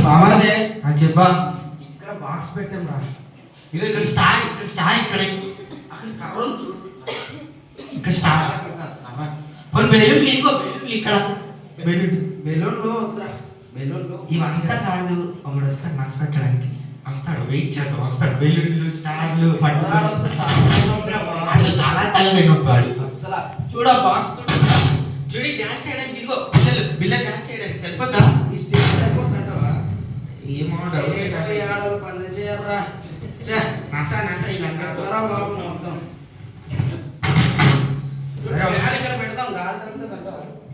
బామాదే చెప్పా. ఇక్కడ బాక్స్ పెట్టాం రా. ఇది ఇక్కడ స్టార్ ఇక్కడ అక్కడ కర్రలు చూడు. ఇక్కడ స్టార్ కొన్ని బెలూన్లు ఇంకో బెలూన్లు ఇక్కడ బెలూన్లు వద్దురా. బెలూన్లు ఇవంతా కాదు. ఒకడు వస్తాడు మనసు పెట్టడానికి. వస్తాడు, వెయిట్ చేద్దాం. వస్తాడు బెలూన్లు స్టార్లు పట్టుకొని అట్లా చాలా తలగా నొప్పాడు అసలు. చూడ బాక్స్ చూడి డాన్స్ చేయడానికి. ఇదిగో పిల్లలు డాన్స్ చేయడానికి సరిపోతా? ఈ స్టేజ్ సరిపోతుంటావా? ఏడాలు పనులు చేయర్రా. నసా ఇలాంటి బాబు మొత్తం ఇక్కడ పెడతాం. గాలి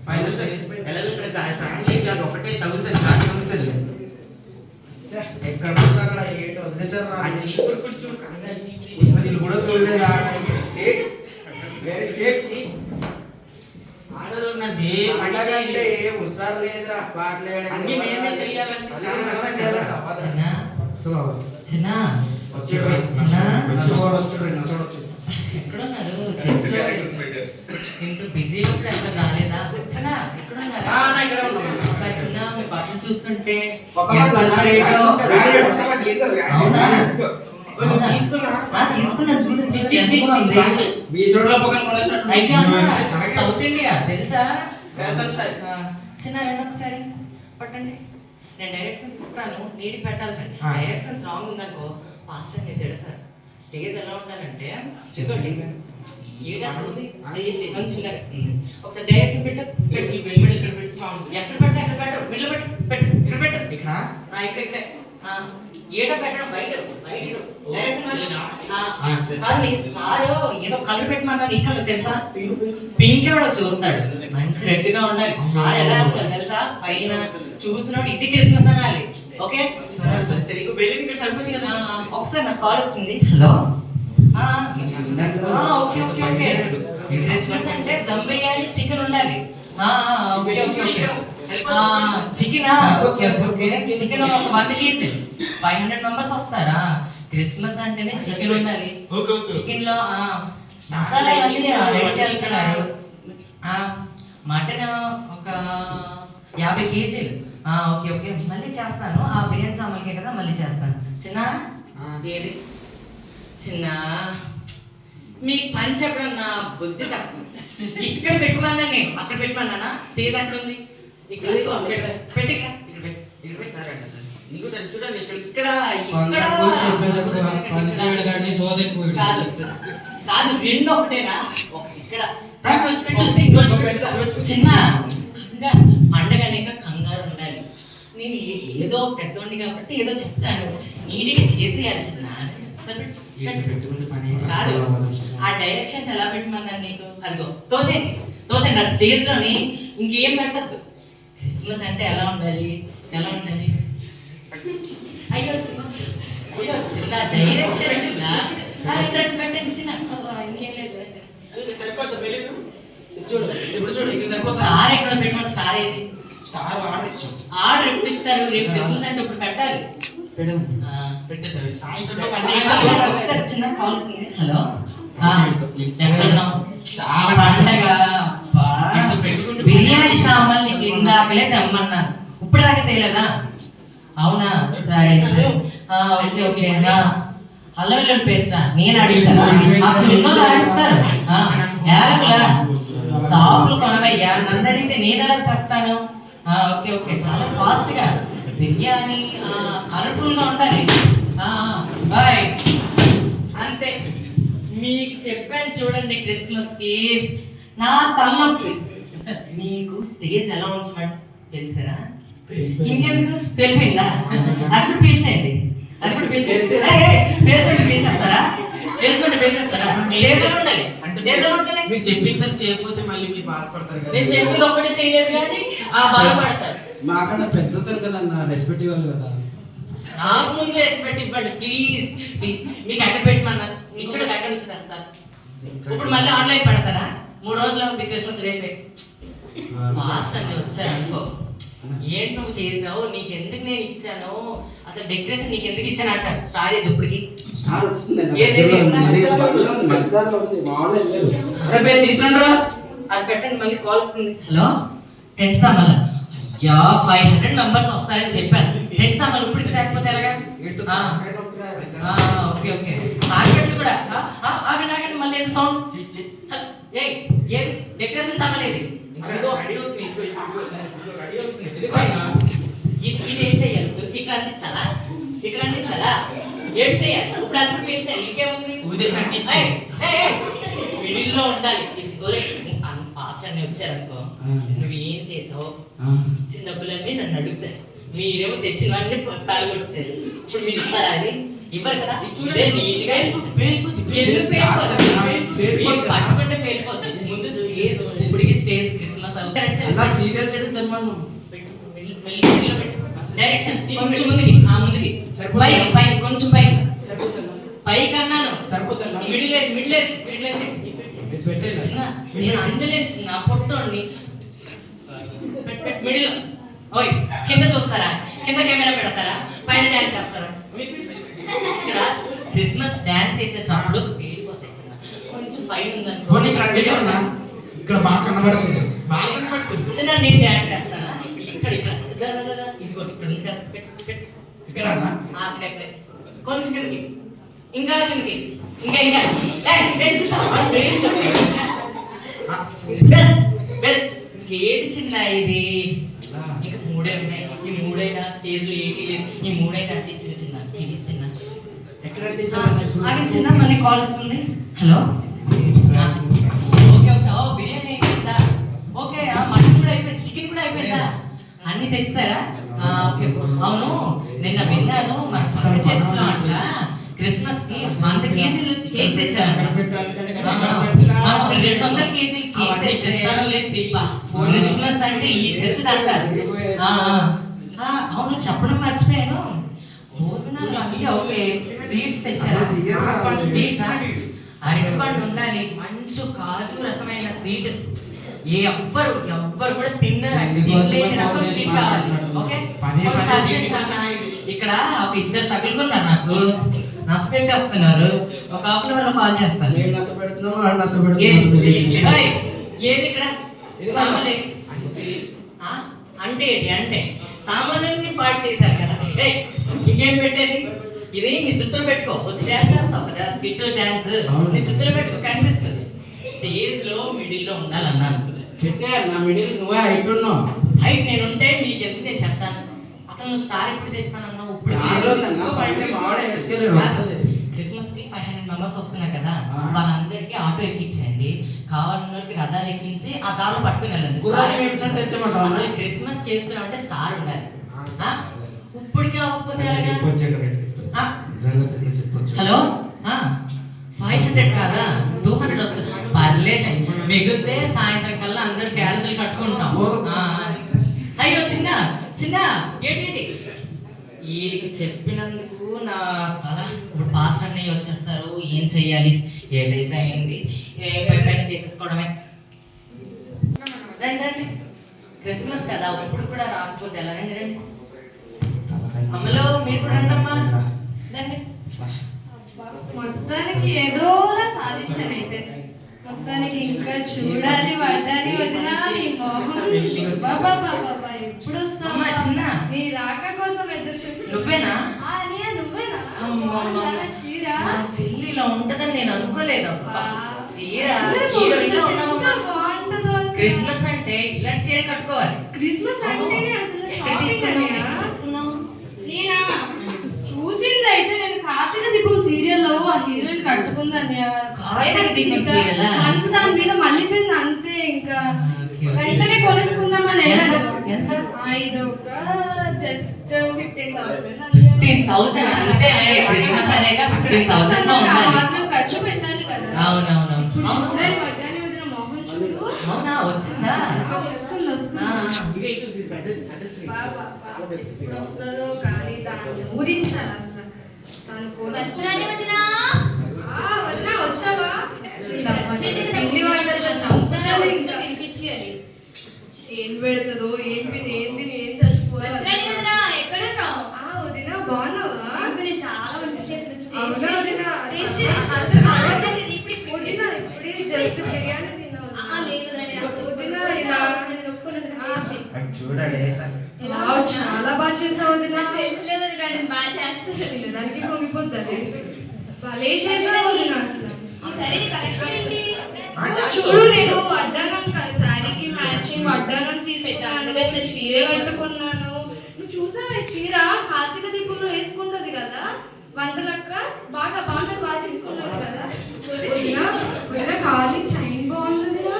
పైన స్టేజ్ పైన ఒకటే తగ్గుతుంది. ఎక్కడ పడితే అక్కడ ఏటో వదిలేసారు రా. వీళ్ళు కూడా చూడలేదా? ఆడదంటే ఏ ఉత్సాహం లేదురా. పాటలు ఎక్కడున్నారు? ఇంత బిజీగా కూడా ఎక్కడ రాలేదా? చిన్నా ఎక్కడున్నారా? చిన్న మీ బట్టలు చూస్తుంటే తీసుకున్నాను చూడు. సౌత్ ఇండియా తెలుసా? చిన్న రండి ఒకసారి పట్టండి. నేను డైరెక్షన్స్ ఇస్తాను, నీటి పెట్టాలి. డైరెక్షన్స్ రాంగ్ ఉందనుకో పాస్టర్ నేను తిడతాను. స్టేజ్ ఎలా ఉండాలంటే చెప్పండి ఒకసారి డైరెక్షన్ పెట్టు. ఎక్కడ పెడితే అక్కడ పెట్టు. మిడిల్ పెట్టు. ఇక్కడ పెట్టు. ఇక్కడ ఏటో పెట్టడం బయట ఏదో కలర్ పెట్టమన్నా నీ కలర్ తెలుసా? పింక్ ఎవడో చూస్తాడు, మంచి రెడ్ గా ఉండాలి. స్టార్ ఎలా ఉండాలి తెలుసా? పైన చూసినోడు ఇది క్రిస్మస్ అనాలి. ఓకే ఒకసారి నాకు కాల్ వస్తుంది. Hello okay okay okay Christmas అంటే దమ్ బిర్యానీ చికెన్ ఉండాలి. చికెన్ ఒక 100 kg 500 మెంబర్స్ వస్తారా? క్రిస్మస్ అంటేనే చికెన్ ఉండాలి. చికెన్ లో మసాలా అన్ని రెడీ చేస్తున్నారు. మటన్ ఒక 50 kg. ఓకే ఓకే మళ్ళీ చేస్తాను. ఆ బిర్యానీ సామాన్లకే కదా మళ్ళీ చేస్తాను. చిన్న ఏది చిన్న మీకు పని చెప్పడం నా బుద్ధి తక్కువ. ఇక్కడ పెట్టుకున్నాను నేను, అక్కడ పెట్టుకున్నానా? స్టేజ్ అక్కడ ఉంది. కాదు రెండు ఒకటేనా? ఇక్కడ చిన్న పండగ అనేక కంగారు ఉండాలి. నేను ఏదో పెద్దోండి కాబట్టి ఏదో చెప్తాను, నీట్గా చేసేయాలి. చిన్న ఆ డైరెక్షన్స్ ఎలా పెట్టమన్నాను నీకు? అదిగో తోసేయండి ఆ స్టేజ్ లోని. ఇంకేం పెట్టద్దు. క్రిస్మస్ అంటే ఎలా ఉండాలి? అయ్యో చిన్న డైరెక్షన్ పెట్టండి. చిన్న ఇంకేం లేదు. స్టార్ ఎక్కడ పెట్టమని? స్టార్ ఏది? ఆర్డర్ ఎప్పుడు ఇస్తారు? రేపు క్రిస్మస్ అంటే ఇప్పుడు పెట్టాలి. చిన్న కాల్ వస్తుంది. హలో పండగ బిర్యానీ సామాన్లు నీకు ఇందాకలే తెమ్మన్నాను, ఇప్పుడు దాకా తెలియదా? అవునా సరే సరే ఓకే ఓకే. అల్లం వెల్లుల్లి పేస్ట్ నేను అడిగాను. అప్పుడు ఎన్నో ఆడిస్తారు. యాలకులా షాపులు కొనవయ్యా, నన్ను అడిగితే నేను ఎలా తెస్తాను? ఓకే ఓకే చాలా ఫాస్ట్ గా బిర్యానీ కలర్ఫుల్ గా ఉండాలి. బాయ్ అంతే. మీకు చెప్పాను చూడండి, క్రిస్మస్ కి నా తలనొప్పి. మీకు స్టేజ్ ఎలా ఉంచమంటే తెలుసారా? ఇంకెందుకు తెలిపిందా? అది కూడా పీల్చేయండి. పేల్చేస్తారా? మీరు చెప్పింది చేయకపోతే మళ్ళీ మీరు బాధపడతారు కదా. నేను చెప్పింది ఒకటి చేయలేదు కానీ బాధపడతారు. మాకన్నా పెద్దతారు కదన్నా, రెస్పెక్ట్ ఇవ్వాలి కదా. నాకు ముందు రెస్పెక్ట్ ఇవ్వండి ప్లీజ్. మీకు ఎక్కడ పెట్టమన్నా ఇక్కడ ఎక్కడి నుంచి తెస్తాను? ఇప్పుడు మళ్ళీ ఆన్లైన్ పెడతారా? 3 రోజులు ఉంది క్రిస్మస్, రేపే లాస్ట్ అని వచ్చారు అనుకో. ఏంటి నువ్వు చేసావు, నీకెందుకు నేను ఇచ్చాను, అసలు డెకరేషన్ నీకెందుకు ఇచ్చాను అంటారు. స్టార్ ఇది ఇప్పటికి స్టార్ వస్తుంది. అది పెట్టండి, మళ్ళీ కాల్ వస్తుంది. హలో టెంట్ సామాన్లు యా 500 మెంబర్స్ వస్తారని చెప్పాను. టెంట్ సామాన్లు ఇప్పుడు తేకపోతే ఎలాగా? Okay okay. కార్పెట్లు కూడా ఆగండి ఆగండి, మళ్ళీ ఏది సౌండ్? ఏది డెకరేషన్ సామాన్ ఏది? ఇది ఏం చేయాలి? ఇక్కడ అందించాలా? ఇక్కడ అందించాలా? ఏం చేయాలి? ఇప్పుడు అది పేల్చాలి, ఇంకేముంది? మిడిల్లో ఉండాలి. పాస్ట్ అన్ని వచ్చారనుకో, నువ్వు ఏం చేసావు? ఇచ్చిన డబ్బులన్నీ నన్ను అడుగుతారు, మీరేమో తెచ్చినవన్నీ పట్టాలు కొట్టేసారు. ఇప్పుడు మీరు ఇస్తారా? అది ఇవ్వరు కదా. ఇదే నీట్గా పట్టుకుంటే పేలిపోతుంది. ముందు స్టేజ్, ఇప్పటికి స్టేజ్ క్రిస్మస్ డైరెక్షన్ కొంచెం ముందుకి, ముందుకి పై కొంచెం పైకి అన్నాను. మిడిల్ చిన్న నేను అందలేదు చిన్న ఫోటోని మిడిల్. ఓయ్ కింద చూస్తారా? కింద కెమెరా పెడతారా? పైన డాన్స్ చేస్తారా? ఇక్కడ క్రిస్మస్ డాన్స్ చేసేటప్పుడు పేలిపోతాయి చిన్న. కొంచెం పైన ఉందనుకో, ఇక్కడ బాగా కనబడుతుంది. చిన్న నేను డాన్స్ చేస్తానా? ఇక్కడ ఇక్కడ ఇదిగో ఇక్కడ ఇక్కడ కొంచెం కిందకి, ఇంకా కిందకి, ఇంకా బెస్ట్ బెస్ట్ ఏది చిన్న ఇది. ఇంకా 3 ఉన్నాయి. ఈ 3 స్టేజ్ లో 80 లేదు. ఈ 3 అంటించిన చిన్న ఇది చిన్న ఎక్కడ ఆగి చిన్న. మళ్ళీ కాల్ వస్తుంది. Hello okay okay. ఓ బిర్యానీ అయిపోయిందా? ఓకే. మటన్ కూడా అయిపోయింది, చికెన్ కూడా అయిపోయిందా? అన్ని తెచ్చారా? ఓకే. అవును, నిన్న విన్నాను మన పక్క చర్చిలో అట్లా క్రిస్మస్ కి 100 కేజీలు కేక్ తెచ్చారు. 200 కేజీలు కేక్ తెచ్చారు. క్రిస్మస్ అంటే ఈ చర్చ్ అంటారు. అవును, చెప్పడం మర్చిపోయాను. భోజనాలు అన్నీ ఓకే. స్వీట్స్ తెచ్చారు. అరటిపండు ఉండాలి, మంచి కాజు రసమైన స్వీట్. ఎవ్వరు కూడా తిన్నారండి, తినలేని రకం స్వీట్ కావాలి. ఓకే. ఇక్కడ ఒక 2 తగులుకున్నారు, నాకు నష్టపెట్టేస్తున్నారు. ఒక హాఫ్ అన్ అవర్ లో కాల్ చేస్తాను. ఏది ఇక్కడ సామాన్లు అంటే ఏంటి అంటే సామాన్లన్నీ పాటు చేశారు కదా. ఇంకేం పెట్టేది? ఇది నీ చుట్టూ పెట్టుకో. వచ్చి డాన్స్ చేస్తావు కదా, స్కిట్ డాన్స్, నీ చుట్టూ పెట్టుకో, కనిపిస్తుంది. స్టేజ్ లో మిడిల్ లో ఉండాలన్నాను. నా మిడిల్ నువ్వే హైట్ ఉన్నావు. హైట్ నేను ఉంటే మీకు ఎందుకు నేను చెప్తాను. అసలు నువ్వు స్టార్ ఎప్పుడు తెస్తానన్నావు? ఇప్పుడు క్రిస్మస్ కి 500 మెంబర్స్ వస్తున్నారు కదా, వాళ్ళందరికీ ఆటో ఎక్కించండి. కావాలన్న వాళ్ళకి రథాలు ఎక్కించి ఆ దారిలో పట్టుకుని వెళ్ళండి. అసలు క్రిస్మస్ చేస్తున్నాం అంటే స్టార్ ఉండాలి. ఇప్పటికే అవ్వకపోతే హలో 500 కాదా 200 వస్తుంది. పర్లేదు, మిగిలితే సాయంత్రం కల్లా అందరు క్యాన్సిల్ కట్టుకుంటాం. అయ్యో చిన్న చిన్న ఏంటి వీళ్ళకి చెప్పినందుకు నా తల. ఇప్పుడు పాస్టర్ అన్నయ్య వచ్చేస్తారు, ఏం చెయ్యాలి? ఏదైతే అయింది, పైన చేసేసుకోవడమే. రండి రండి, క్రిస్మస్ కదా, ఇప్పుడు కూడా రాకపోతే ఎలా? రండి రండి. అమ్మలో మీరు కూడా రండి అమ్మా, రండి. మొత్తానికి ఏదోలా సాధించానైతే. మొత్తానికి ఇంకా చూడాలి వడ్డాని వదినా నీ మొహం. ఎప్పుడు వస్తావా? చిన్న నీ రాక కోసం ఎదురు చూస్తున్నా. నువ్వేనా? నువ్వేనా? చీర చెల్లిలో ఉంటదని నేను అనుకోలేదు. చీర హీరోయిన్ లో ఉన్నావమ్మా. క్రిస్మస్ అంటే ఇలాంటి చీర కట్టుకోవాలి. క్రిస్మస్ అంటేనే అసలు తీసుకున్నావు. నేనా చూసింది అయితే నేను కార్తీక దీపం సీరియల్లో ఆ హీరోయిన్ కట్టుకుందని. మనసు దాని మీద మళ్ళీపోయింది అంతే. ఇంకా వెంటనే కొనుక్కుందామని వెళ్ళాను. ఇది ఒక జస్ట్ 15,000 అంతే. క్రిస్మస్ అనేగా 15,000 మాత్రం ఖర్చు పెట్టాలి కదా. అవునవును. చూడాలి వడ్డాని వదిన మొహం చూడు. అవునా, వచ్చిందా? వస్తుంది ఇప్పుడు వస్తుందో కానీ దాన్ని ఊరించాలి అసలు. వదినా వచ్చావా? పిండి వంటల్లో చంపాలి. ఇంకా ఏం పెడుతుందో ఏంటి ఏం చచ్చిపోవాలి. వదినా బాగున్నావా? చాలా మంచి చేసిన వదినా ఇప్పుడే జస్ట్ బిర్యానీ తిన్నావు. లేదు వదినా ఇలా చూడండి వావ్, చాలా బాగా చేసావు వదినా. తెలియలేదు కానీ బాగా చేస్తారు. దానికి పొంగిపోతుంది. భలే చేసావు వదినా అసలు. ఈ సరే కలెక్షన్ ఏంటి? చూడు, నేను వడ్డానం కదా, శారీకి మ్యాచింగ్ వడ్డానం తీసుకున్నాను, చీర కట్టుకున్నాను. నువ్వు చూసావా ఈ చీర? కార్తీక దీపంలో వేసుకుంటది కదా వంటలక్క, బాగా బాగా బాగా తీసుకున్నాను కదా వదినా. వదినా కాలి చైన్ బాగుంది వదినా.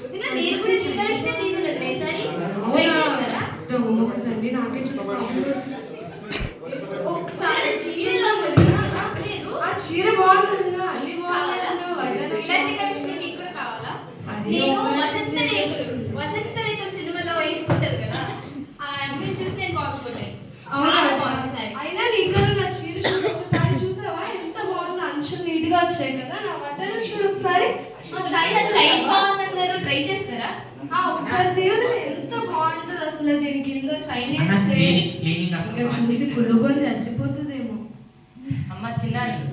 వదినా, నేను కూడా చిన్న కలెక్షన్ తీసలేదు ఈసారి. ట్రై చేస్తారా? తండ్రి నాకే చూసుకోవాలి. ఒకసారి చీర చీరలో వదినా. చెప్పలేదు. ఆ చీర బాగుంది వదినా, అన్ని బాగుంది. ఇలాంటి కలెక్షన్ మీకు కూడా కావాలా? నేను వసంత రేఖలు సినిమాలో వేసుకుంటది కదా, ఆ అమ్మాయిని చూసి నేను కాపీ కొట్టాను. చాలా బాగుంది సారీ. అయినా నీకు నా చీర చూడు ఒకసారి, చూసావా ఎంత బాగుంది, అంచులు నీట్ గా వచ్చాయి కదా. నా వడ్డానం చూడు ఒకసారి. చైన్ బాగుందన్నారు, ట్రై చేస్తారా? ఒకసారి తీయదు, ఎంత బాగుంటది అసలు. దీని కింద చైనీస్ క్లీనింగ్ అసలు ఇంకా చూసి కుళ్ళుకొని చచ్చిపోతుందేమో. అమ్మ చిన్నారులు,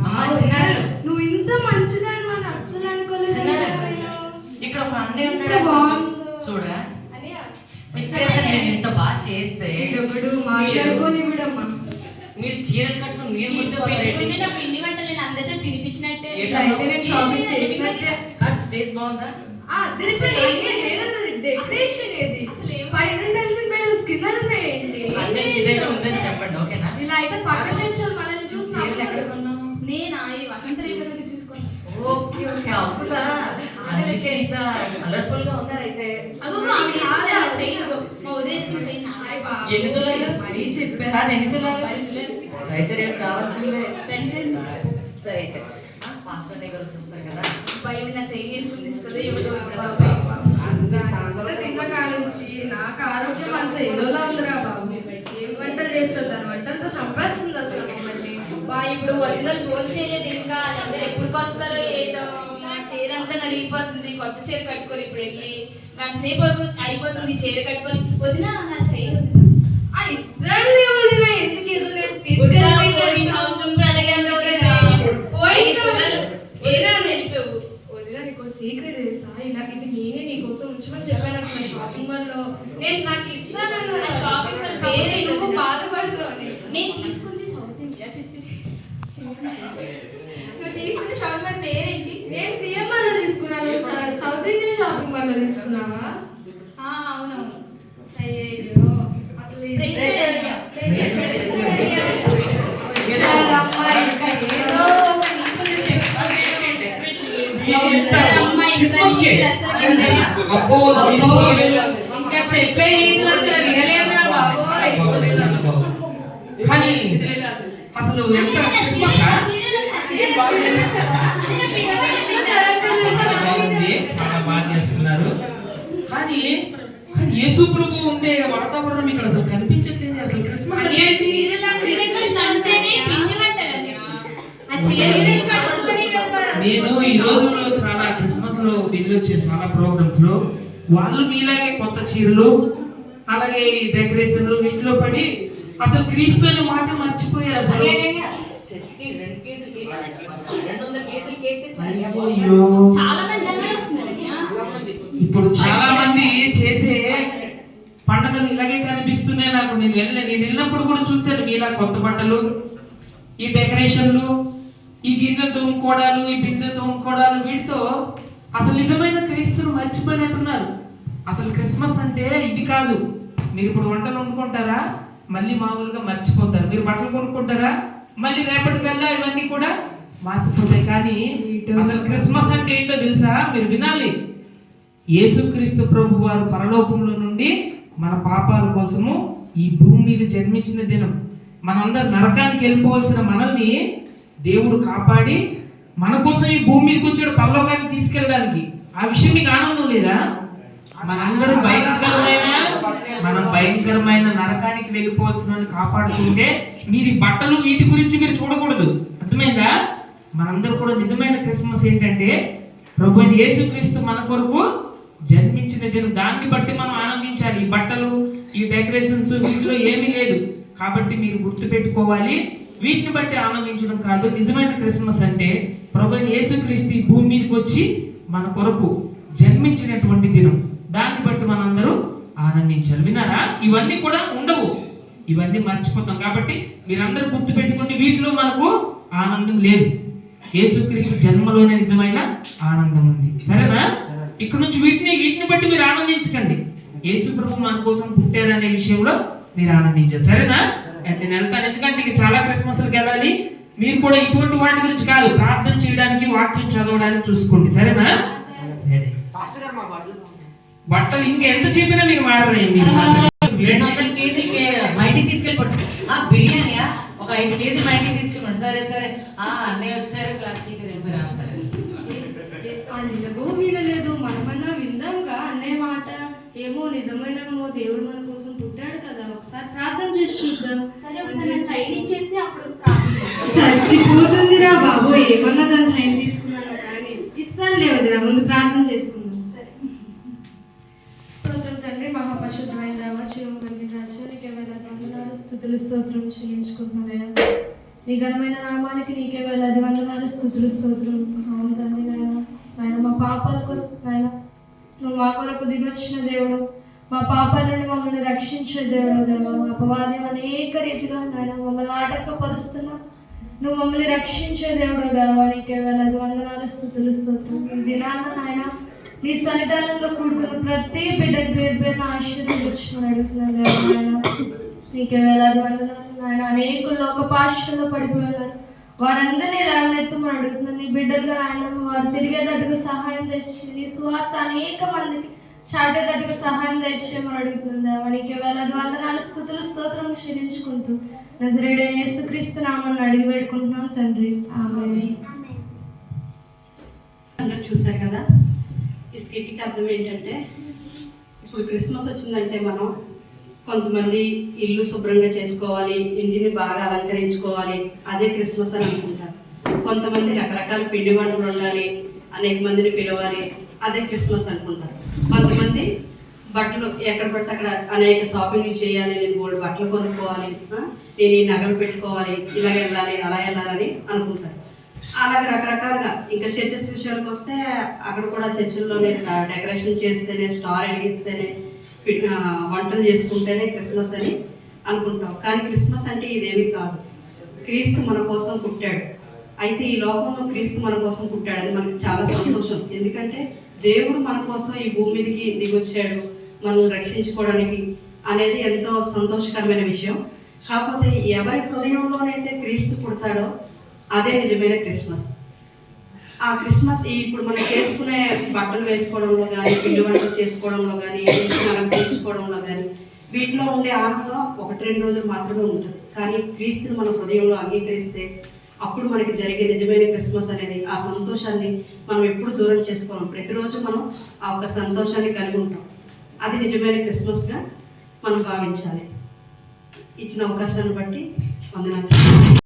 అమ్మ చిన్నారులు, నువ్వు ఇంత మంచిదని మనం అస్సలు అనుకోలేదు. ఇక్కడ ఒక అన్నయ్య ఎంత ఉన్నాడు బాగుందో. చూడరా. అన్నయ్య, పిచ్చేసరి నేను ఇంత బాగా చేస్తే వీడొకడు మాట్లాడుకొని విడమ్మా. మీరు చీరలు కట్టుకుని మీరు మీతో కూర్చోవాలి. పెట్టుకుంటే నా పిండి వంటలు నేను అందరితో తినిపించినట్టే. ఇలా అయితే నేను షాపింగ్ చేసినట్టే. అది స్పేస్ బాగుందా? డెకరేషన్ ఏది అసలు ఏం పైన డాన్సింగ్ బెలూన్స్ కింద ఉన్నాయండి. అన్నీ ఇదేదో ఉందని చెప్పండి, ఓకేనా? ఇలా అయితే పక్క చెంచులు మనల్ని చూసి చీరలు ఎక్కడ కొన్నావు? నేనా ఈ వసంత రేఖలకి చూసుకొని ఓకే ఓకే, అవునా? అందుకే ఇంత కలర్ఫుల్ గా ఉన్నారైతే. అగో ఆవిడ వేసుకున్న చైన్, మా ఉదయం చైన్ హాయ్ బా. ఎన్ని తులాలు? మరీ చెప్పారు. కాదు, ఎన్ని తులాలు? అయితే రేపు రావాల్సిందే. సరే అయితే పాస్టర్ దగ్గర వచ్చేస్తారు కదా. భయం నా చైన్ వేసుకుని ఇస్తుంది ఎవడో అంత తిన్న కానుంచి నాకు ఆరోగ్యం అంతా ఏదోలా ఉందిరా బాబు. ఏం వంటలు చేస్తుంది, దాని వంటలతో చంపేస్తుంది అసలు మమ్మల్ని. ఇప్పుడు ఒరిజినల్ ఫోన్ చేయలేదు ఇంకా, అందరు ఎప్పుడు వస్తారో ఏటో. మా చీర అంతా నలిగిపోతుంది, కొత్త చీర కట్టుకొని ఇప్పుడు వెళ్ళి గంట సేపు అయిపోతుంది చీర కట్టుకొని. వదినా నా చైన్ ఇష్టం లేవు వదినా, ఎందుకు ఏదో తీసుకెళ్ళి పోయిన సంవత్సరం కూడా అలాగే అంతా వదినా. వెళ్ళిపోవు. వదినా నీకు సీక్రెట్ తెలుసా? ఇలా ఇది నేనే నీకోసం ఉంచమని చెప్పాను అసలు షాపింగ్ మాల్ లో. నేను నాకు ఇస్తానన్నా షాపింగ్ మాల్ పేరే నువ్వు బాధపడుతావని. నేను తీసుకుంది సౌత్ ఇండియా. నువ్వు తీసుకున్న షాపింగ్ మాల్ పేరేంటి? నేను సిఎంఆర్ లో తీసుకున్నాను. సౌత్ ఇండియన్ షాపింగ్ మాల్ లో తీసుకున్నావా? అవునవును. అయ్యో అసలు వచ్చారమ్మా, ఇంకా ఏదో ఒక నీతులు చెప్పాలి. ఇంకా చెప్పే నీతులు అసలు వినలేదురా బాబోయ్. కానీ అసలు ఎంత క్రిస్మస్ బాగుంది, చాలా బాగా చేస్తున్నారు. కానీ యేసు ప్రభు ఉండే వాతావరణం ఇక్కడ అసలు కనిపించట్లేదు. అసలు క్రిస్మస్ అంటే నేను ఈ రోజుల్లో చాలా క్రిస్మస్ లో వెళ్ళొచ్చాను, చాలా ప్రోగ్రామ్స్ లో. వాళ్ళు మీలాగే కొత్త చీరలు అలాగే ఈ డెకరేషన్లు వీటిలో పడి అసలు క్రీస్తు అనే మాట మర్చిపోయారు అసలు. చర్చికి 2 కేజీలు కేక్, 200 కేజీలు కేక్ తెచ్చారు. అయ్యో, చాలా మంది జనాలు వస్తున్నారు. ఇప్పుడు చాలా మంది చేసే పండుగలు ఇలాగే కనిపిస్తున్నాయి నాకు. నేను వెళ్ళినప్పుడు కూడా చూశాను మీలా కొత్త బట్టలు, ఈ డెకరేషన్లు, ఈ గిన్నె తోముకోవడాలు, ఈ బిందె తోముకోవడాలు, వీటితో అసలు నిజమైన క్రీస్తును మర్చిపోయినట్టున్నారు. అసలు క్రిస్మస్ అంటే ఇది కాదు. మీరు ఇప్పుడు వంటలు వండుకుంటారా, మళ్ళీ మామూలుగా మర్చిపోతారు. మీరు బట్టలు కొనుక్కుంటారా, మళ్ళీ రేపటికల్లా ఇవన్నీ కూడా మాసిపోతాయి. కానీ అసలు క్రిస్మస్ అంటే ఏంటో తెలుసా? మీరు వినాలి. యేసుక్రీస్తు ప్రభు వారు పరలోకంలో నుండి మన పాపాల కోసము ఈ భూమి మీద జన్మించిన దినం. మనందరు నరకానికి వెళ్ళిపోవాల్సిన మనల్ని దేవుడు కాపాడి మన కోసం ఈ భూమి మీదకి వచ్చాడు, పరలోకానికి తీసుకెళ్ళడానికి. ఆ విషయం మీకు ఆనందం లేదా? మనం భయంకరమైన నరకానికి వెళ్ళిపోవాల్సిన వాళ్ళని కాపాడుతుంటే మీరు ఈ బట్టలు వీటి గురించి మీరు చూడకూడదు. అర్థమైందా? మనందరూ కూడా నిజమైన క్రిస్మస్ ఏంటంటే ప్రభు అయిన యేసుక్రీస్తు మన కొరకు జన్మించిన దినం. దాన్ని బట్టి మనం ఆనందించాలి. ఈ బట్టలు, ఈ డెకరేషన్స్ వీటిలో ఏమీ లేదు. కాబట్టి మీరు గుర్తు పెట్టుకోవాలి, వీటిని బట్టి ఆనందించడం కాదు. నిజమైన క్రిస్మస్ అంటే ప్రభు అయిన యేసుక్రీస్తు ఈ భూమి మీదకి వచ్చి మన కొరకు జన్మించినటువంటి దినం. దాన్ని బట్టి మనందరూ ఆనందించాలి. విన్నారా? ఇవన్నీ కూడా ఉండవు, ఇవన్నీ మర్చిపోతాం. కాబట్టి మీరందరూ గుర్తుపెట్టుకోండి, వీటిలో మనకు ఆనందం లేదు. యేసుక్రీస్తు జన్మలోనే నిజమైన ఆనందం ఉంది. సరేనా? ఇక్కడ నుంచి వీటిని బట్టి మీరు ఆనందించకండి. యేసు ప్రభు మన కోసం పుట్టారనే విషయంలో మీరు ఆనందించారు. సరేనా? అయితే నేను వెళ్తాను, ఎందుకంటే ఇక చాలా క్రిస్మస్కి వెళ్ళాలి. మీరు కూడా ఇటువంటి వాటి గురించి కాదు, ప్రార్థన చేయడానికి, వాక్యం చదవడానికి చూసుకోండి. సరేనా? సరే. బట్టలు ఇంకా ఎంత చెప్పినా మీరు మారరే. మీరు 200 కేజీలకి మా ఇంటికి తీసుకెళ్ళిపోండి. బిర్యానీయా ఒక 5 కేజీ మా ఇంటికి తీసుకెళ్ళిపోండి. సరే సరే. అన్నయ్య వచ్చారు, ప్లాస్టిక్ వెళ్ళిపోయారు. సరే అన్నగో వీలలేదు, మనమన్నా విందాంగా అన్నయ్య మాట. ఏమో నిజమేనేమో, దేవుడు మన కోసం పుట్టాడు కదా, ఒకసారి ప్రార్థన చేసి చూద్దాం. సరే ఒకసారి నా చైన్ ఇచ్చేసి అప్పుడు ప్రార్థించాను. చచ్చిపోతుందిరా బాబు, ఏమన్నా దాని చైన్ తీసుకున్నాను కానీ. ఇస్తానులే వదిరా, ముందు ప్రార్థన చేసుకుందాం. స్తోత్రం తండ్రి, మహాపరిశుద్ధమైన దేవ, జీవము కలిగిన రాజా, నీకే వేలాది వందనాలు, స్తుతులు, స్తోత్రం చెల్లించుకుంటున్నాయా. నీ ఘనమైన నామానికి నీకే వేలాది వందనాలు, స్తుతులు, స్తోత్రం. అవును తండ్రి నాయన, నాయన మా పాపాల కొరకు నాయన నువ్వు మా కొరకు దిగొచ్చిన దేవుడు, మా పాపాల నుండి మమ్మల్ని రక్షించే దేవుడు దేవ. అపవాది అనేక రీతిగా నాయన మమ్మల్ని ఆటంకపరుస్తున్నా, నువ్వు మమ్మల్ని రక్షించే దేవుడు దేవ. నీకే వేలాది వందనాలు, స్తుతులు, స్తోత్రం. ఈ దినాన్న నాయన నీ సన్నిధానంలో కూడుకున్న ప్రతి బిడ్డను పేరు పేరున ఆశీర్వదించమని అడుగుతున్నాను దేవ. నాయన నీకే వేలాది వందనాలు నాయన. అనేకులు లోకపాశంలో పడిపోయారు, వారందరినీ లేవనెత్తమని అడుగుతున్నాను. నీ బిడ్డలుగా నాయన వారు తిరిగేటట్టుగా సహాయం తెచ్చి, నీ సువార్త అనేక మందికి చాటేటట్టుగా సహాయం తెచ్చేయమని అడుగుతున్నాను దేవ. నీకే వేలాది వందనాలు, స్తుతులు, స్తోత్రం చెల్లించుకుంటూ నజరేయుడైన యేసుక్రీస్తు నామమున అడిగి వేడుకుంటున్నాను తండ్రి, ఆమేన్. అందరూ చూశారు కదా, ఈ స్కిట్కి అర్థం ఏంటంటే, ఇప్పుడు క్రిస్మస్ వచ్చిందంటే మనం కొంతమంది ఇల్లు శుభ్రంగా చేసుకోవాలి, ఇంటిని బాగా అలంకరించుకోవాలి, అదే క్రిస్మస్ అని అనుకుంటారు. కొంతమంది రకరకాల పిండి వంటలు ఉండాలి, అనేక మందిని పిలవాలి, అదే క్రిస్మస్ అనుకుంటారు. కొంతమంది బట్టలు ఎక్కడ పడితే అక్కడ అనేక షాపింగ్లు చేయాలి, నేను బోల్డ్ బట్టలు కొనుక్కోవాలి, నేను ఈ నగలు పెట్టుకోవాలి, ఇలా వెళ్ళాలి, అలా వెళ్ళాలని అనుకుంటారు. అలాగే రకరకాలుగా. ఇంకా చర్చెస్ విషయానికి వస్తే అక్కడ కూడా చర్చిల్లోనే డెకరేషన్ చేస్తేనే, స్టార్ ఎడిగిస్తేనే, వంటలు చేసుకుంటేనే క్రిస్మస్ అని అనుకుంటాం. కానీ క్రిస్మస్ అంటే ఇదేమీ కాదు. క్రీస్తు మన కోసం పుట్టాడు. అయితే ఈ లోకంలో క్రీస్తు మన కోసం పుట్టాడు, అది మనకి చాలా సంతోషం. ఎందుకంటే దేవుడు మన కోసం ఈ భూమి మీదకి దిగొచ్చాడు మనల్ని రక్షించుకోవడానికి అనేది ఎంతో సంతోషకరమైన విషయం. కాకపోతే ఎవరి హృదయంలోనైతే క్రీస్తు పుడతాడో అదే నిజమైన క్రిస్మస్. ఆ క్రిస్మస్ ఇప్పుడు మనం చేసుకునే బట్టలు వేసుకోవడంలో కానీ, పిండి వంటలు చేసుకోవడంలో కానీ, ఇంటిని అలంకరించుకోవడంలో కానీ, వీటిలో ఉండే ఆనందం 1-2 రోజులు మాత్రమే ఉంటుంది. కానీ క్రీస్తుని మన హృదయంలో అంగీకరిస్తే అప్పుడు మనకి జరిగే నిజమైన క్రిస్మస్ అనేది, ఆ సంతోషాన్ని మనం ఎప్పుడు దూరం చేసుకోలేం. ప్రతిరోజు మనం ఆ ఒక సంతోషాన్ని కలిగి ఉంటాం. అది నిజమైన క్రిస్మస్గా మనం భావించాలి. ఇచ్చిన అవకాశాన్ని బట్టి వందనాలు.